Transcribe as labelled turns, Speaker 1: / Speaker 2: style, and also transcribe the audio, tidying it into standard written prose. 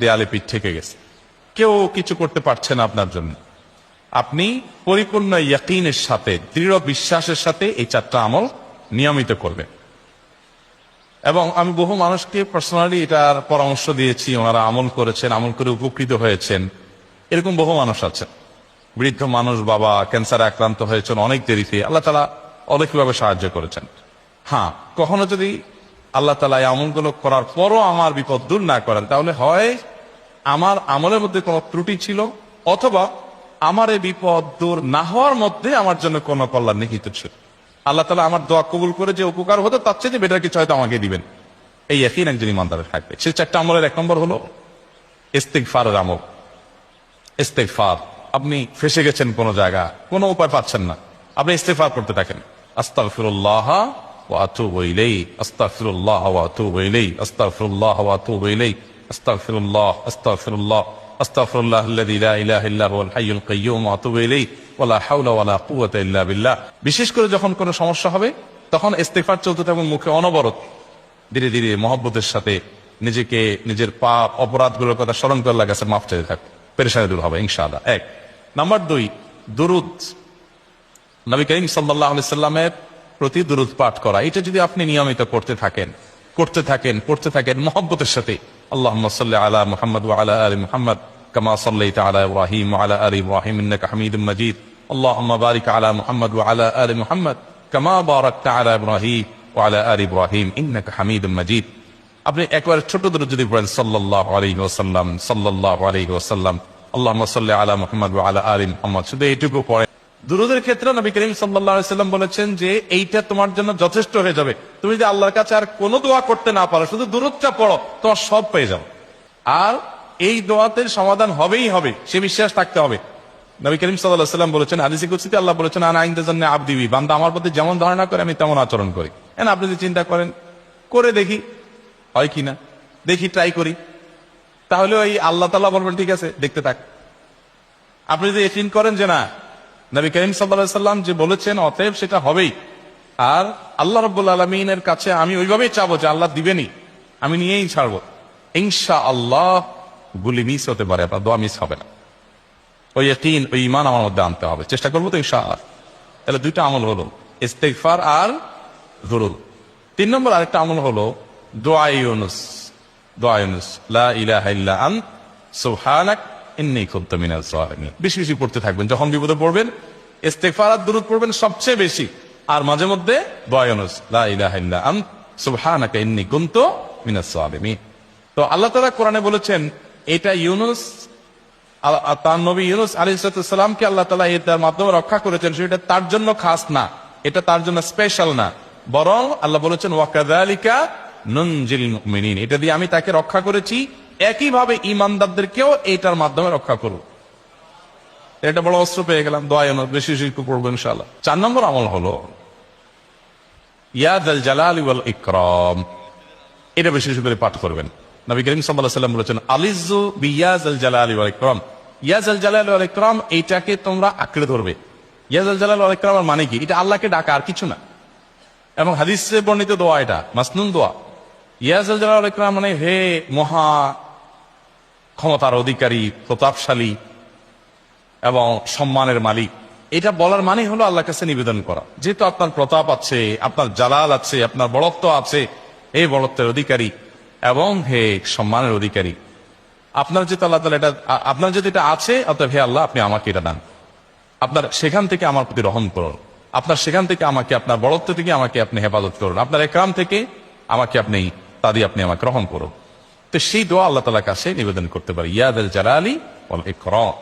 Speaker 1: দেয়ালে পিঠ থেকে গেছে, কেউ কিছু করতে পারছে না আপনার জন্য, আপনি পরিপূর্ণ ইয়াকিনের সাথে, দৃঢ় বিশ্বাসের সাথে এই 4টা আমল নিয়মিত করবেন। এবং আমি বহু মানুষকে পার্সোনালি এটার পরামর্শ দিয়েছি, ওনারা আমল করেছেন, আমল করে উপকৃত হয়েছেন। এরকম বহু মানুষ আছেন, বৃদ্ধ মানুষ, বাবা ক্যান্সারে আক্রান্ত হয়েছেন অনেক দেরিতে, আল্লাহ তাআলা অলৌকিকভাবে সাহায্য করেছেন। হ্যাঁ, কখনো যদি আল্লাহ তাআলা এই আমলগুলো করার পরও আমার বিপদ দূর না করেন, তাহলে হয় আমার আমলের মধ্যে কোনো ত্রুটি ছিল, অথবা আমার এই বিপদ দূর না হওয়ার মধ্যে আমার জন্য কোনো কল্যাণ নিহিত ছিল। আল্লাহ তাআলা আমার দোয়া কবুল করে যে উপকার হতো তার চেয়ে বেটার কিছু হয়তো আমাকে দিবেন, এই ইয়াকিন একজন ইমানদারের থাকবে। সেই 4টা আমলের 1 নম্বর হলো ইস্তিগফারের আমল। ইস্তিগফার, আপনি ফেসে গেছেন কোন জায়গা, কোনো উপায় পাচ্ছেন না, আপনি ইস্তিগফার করতে থাকেন। আস্তাগফিরুল্লাহ ওয়া আতুবু ইলাইহি, আস্তাগফিরুল্লাহ ওয়া আতুবু ইলাইহি, আস্তাগফিরুল্লাহ ওয়া আতুবু ইলাইহি, আস্তাগফিরুল্লাহ, আস্তাগফিরুল্লাহ, আস্তাগফিরুল্লাহাল্লাযী লা ইলাহা ইল্লা হুয়াল হাইয়ুল কাইয়্যুম ওয়া আতুবু ইলাইহি ওয়া লা হাওলা ওয়া লা কুওয়াতা ইল্লা বিল্লাহ। বিশেষ করে যখন কোনো সমস্যা হবে তখন ইস্তিগফার চলতে থাকবে মুখে অনবরত, ধীরে ধীরে মহব্বতের সাথে নিজেকে, নিজের পাপ অপরাধগুলোর কথা স্মরণ করে আল্লাহর কাছে মাফ চাইতে থাকবে, পেরেশানি দূর হবে ইনশাআল্লাহ। 1 নাম্বার 2, দুরুদ, নবী করিম সাল্লাল্লাহু আলাইহি সাল্লামের প্রতি দুরুদ পাঠ করা। এটা যদি আপনি নিয়মিত করতে থাকেন মহব্বতের সাথে, আল্লাহুম্মা সাল্লি আলা মুহাম্মদ ওয়া আলা আলি মুহাম্মদ কামা সাল্লাইতা আলা ইব্রাহিম ওয়া আলা আলি ইব্রাহিম ইন্নাকা হামিদুম মাজিদ, আল্লাহুম্মা বারিক আলা মুহাম্মদ ওয়া আলা আলি মুহাম্মদ কামা বারাকতা আলা ইব্রাহিম ওয়া আলা আলি ইব্রাহিম ইন্নাকা হামিদুম মাজিদ। আপনি একবার ছোট দুরূদ যদি পড়েন, সাল্লাল্লাহু আলাইহি ওয়াসাল্লাম, সাল্লাল্লাহু আলাইহি ওয়াসাল্লাম, আল্লাহুম্মা সাল্লি আলা মুহাম্মদ ওয়া আলা আলি মুহাম্মদ, শুধু এইটুকু পড়েন। দুরূদের ক্ষেত্রে নবী করিম সাল্লাল্লাহু আলাইহি ওয়াসাল্লাম বলেছেন যে এইটা তোমার জন্য যথেষ্ট হয়ে যাবে। তুমি যদি আল্লাহর কাছে আর কোনো দোয়া করতে না পারো, শুধু দুরূদটা পড়ো, তোমার সব পেয়ে যাবে। আর এই দোয়াতে সমাধান হবেই হবে, সে বিশ্বাস থাকতে হবে। নবী করিম সাল্লাল্লাহু আলাইহি ওয়াসাল্লাম বলেছেন, হাদিসে কুদসিতে আল্লাহ বলেছেন, আনা ইনদা যান্নি আবদি বি, বান্দা আমার প্রতি যেমন ধারণা করে আমি তেমন আচরণ করি। আপনি যদি চিন্তা করেন, করে দেখি হয় কিনা, দেখি ট্রাই করি, তাহলে ওই আল্লাহ তাআলা বলবেন ঠিক আছে দেখতে থাক। আপনি যদি ইকিন করেন যে না, নবী করিম সাল্লাল্লাহু আলাইহি সাল্লাম যে বলেছেন, অতএব সেটা হবেই, আর আল্লাহ রাব্বুল আলামিনের কাছে আমি ওইভাবেই চাবো যে আল্লাহ দিবেনই, আমি নিয়েই ছাড়বো, ইনশাআল্লাহ গুলি মিস হতে পারে, আপনার দোয়া মিস হবে না। ওই ইকিন, ওই ঈমান আমার মধ্যে আনতে হবে, চেষ্টা করবো তো ইনশাআল্লাহ। তাহলে 2টা আমল হলো ইস্তিগফার আর দুরূদ। 3 নম্বর আরেকটা আমল হলো দোয়া ইউনুস। দোয়া ইউনুস, লা ইলাহা ইল্লা আনতা সুবহানাক ইন্নী কুনতু মিনাজ জালিমিন। বেশি বেশি পড়তে থাকবেন, যখন বিপদে পড়বেন ইস্তিগফার আর দুরূদ পড়বেন সবচেয়ে বেশি, আর মাঝে মধ্যে দোয়া ইউনুস, লা ইলাহা ইল্লা আনতা সুবহানাকা ইন্নী কুনতু মিনাজ জালিমিন। তো আল্লাহ তাআলা কোরআনে বলেছেন, এটা ইউনুস, তার নবী ইউনুস আলাইহিস সালামকে আল্লাহ তাআলা এটার মাধ্যমে রক্ষা করেছেন, সেটা তার জন্য খাস না, এটা তার জন্য স্পেশাল না, বরং আল্লাহ বলেছেন ওয়া কাযালিকা নুনজিল মুমিনিন, এটা দিয়ে আমি তাকে রক্ষা করেছি, একইভাবে ঈমানদারদেরকেও এটার মাধ্যমে রক্ষা করব। এটা বড় অস্ত্র পেয়ে গেলাম, দোয়া ইউনুস বেশি বেশি পড়বো ইনশাআল্লাহ। 4 নম্বর আমল হলো ইয়া যাল জালালি ওয়াল ইকরাম, এটা বেশি বেশি করে পাঠ করবেন। নবী করিম সাল্লাল্লাহু আলাইহি ওয়াসাল্লাম বলেছেন, আলিযু বিয়া যাল জালালি ওয়াল ইকরাম, ইয়া যাল জালালি ওয়াল ইকরাম, এইটাকে তোমরা আঁকড়ে ধরবে। ইয়া যাল জালালি ওয়াল ইকরামের মানে কি? এটা আল্লাহকে ডাকা, আর কিছু না। এবং হাদিসে বর্ণিত দোয়া, এটা মাসনুন দোয়া। ইয়া যাল জালালি ওয়াল ইকরাম মানে হে মহা ক্ষমতার অধিকারী, প্রতাপশালী এবং সম্মানের মালিক, এটা বলার মানে হলো আল্লাহর কাছে নিবেদন করা, যেহেতু আপনার প্রতাপ আছে, আপনার জালাল আছে, আপনার বড়ত্ব আছে, এই বড়ত্বের অধিকারী এবং হে সম্মানের অধিকারী, আপনার যেহেতু আল্লাহ তাআলা এটা, আপনার যদি এটা আছে, অতএব হে আল্লাহ আপনি আমাকে এটা দান, আপনার সেখান থেকে আমার প্রতি রহম করুন, আপনার সেখান থেকে আমাকে, আপনার বড়ত্ব থেকে আমাকে আপনি হেফাজত করুন, আপনার একরাম থেকে আমাকে আপনি, তা দিয়ে আপনি আমাকে রহম করুন। তো সেই দোয়া আল্লাহ তাআলার কাছে নিবেদন করতে পারি, ইয়া যাল জালালি ওয়াল ইকরাম।